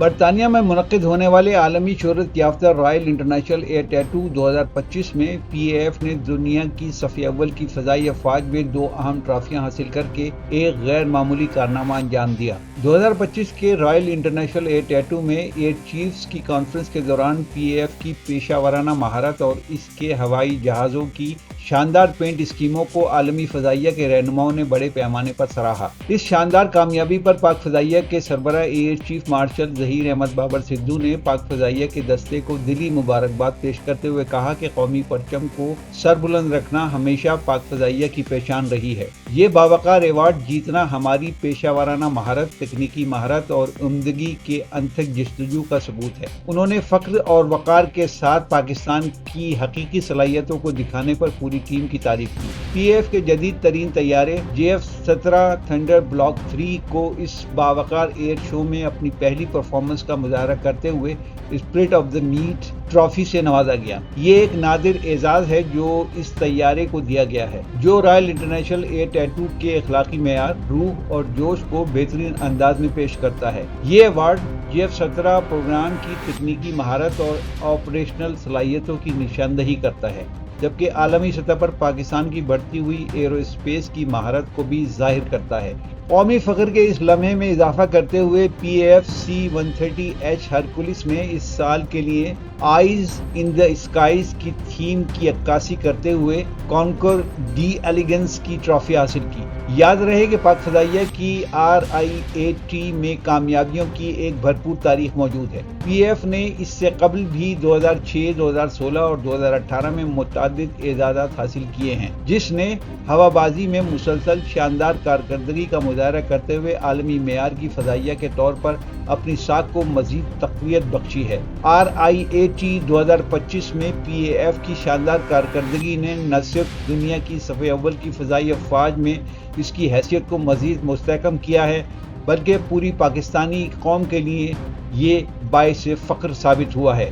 برطانیہ میں منعقد ہونے والے عالمی شہرت یافتہ رائل انٹرنیشنل ایئر ٹیٹو 2025 میں پی اے ایف نے دنیا کی صف اول کی فضائی افواج میں 2 اہم ٹرافیاں حاصل کر کے ایک غیر معمولی کارنامہ انجام دیا۔ 2025 کے رائل انٹرنیشنل ایئر ٹیٹو میں ایئر چیفز کی کانفرنس کے دوران پی اے ایف کی پیشہ ورانہ مہارت اور اس کے ہوائی جہازوں کی شاندار پینٹ اسکیموں کو عالمی فضائیہ کے رہنماؤں نے بڑے پیمانے پر سراہا۔ اس شاندار کامیابی پر پاک فضائیہ کے سربراہ air chief marshal Zaheer Ahmed Babar Sidhu نے پاک فضائیہ کے دستے کو دلی مبارکباد پیش کرتے ہوئے کہا کہ قومی پرچم کو سر بلند رکھنا ہمیشہ پاک فضائیہ کی پہچان رہی ہے۔ یہ باوقار ایوارڈ جیتنا ہماری پیشہ ورانہ مہارت، تکنیکی مہارت اور عمدگی کے انتھک جستجو کا ثبوت ہے۔ انہوں نے فخر اور وقار کے ساتھ پاکستان کی حقیقی صلاحیتوں کو دکھانے پر پوری ٹیم کی تعریف کی۔ پی اے ایف کے جدید ترین طیارے JF-17 تھنڈر بلاک 3 کو اس باوقار ایئر شو میں اپنی پہلی پرفارمنس کا مظاہرہ کرتے ہوئے spirit of the meet trophy سے نوازا گیا۔ یہ ایک نادر اعزاز ہے جو اس طیارے کو دیا گیا ہے، جو رائل انٹرنیشنل ایئر ٹیٹو کے اخلاقی معیار، روح اور جوش کو بہترین انداز میں پیش کرتا ہے۔ یہ ایوارڈ JF-17 پروگرام کی تکنیکی مہارت اور آپریشنل صلاحیتوں کی نشاندہی کرتا ہے، جبکہ عالمی سطح پر پاکستان کی بڑھتی ہوئی ایرو اسپیس کی مہارت کو بھی ظاہر کرتا ہے۔ قومی فخر کے اس لمحے میں اضافہ کرتے ہوئے پی اے ایف C-130H ہرکولس میں اس سال کے لیے آئیز ان دی اسکائز کی تھیم کی عکاسی کرتے ہوئے کانکور ڈی ایلیگنس کی ٹرافی حاصل کی۔ یاد رہے کہ پاک فضائیہ کی RIAT میں کامیابیوں کی ایک بھرپور تاریخ موجود ہے۔ پی اے ایف نے اس سے قبل بھی 2006، 2016 اور 2018 میں متعدد اعزازات حاصل کیے ہیں، جس نے ہوا بازی میں مسلسل شاندار کارکردگی کا مظاہرہ کرتے ہوئے عالمی معیار کی فضائیہ کے طور پر اپنی ساکھ کو مزید تقویت بخشی ہے۔ RIAT 2025 میں پی اے ایف کی شاندار کارکردگی نے نہ صرف دنیا کی صف اول کی فضائی افواج میں اس کی حیثیت کو مزید مستحکم کیا ہے، بلکہ پوری پاکستانی قوم کے لیے یہ باعث فخر ثابت ہوا ہے۔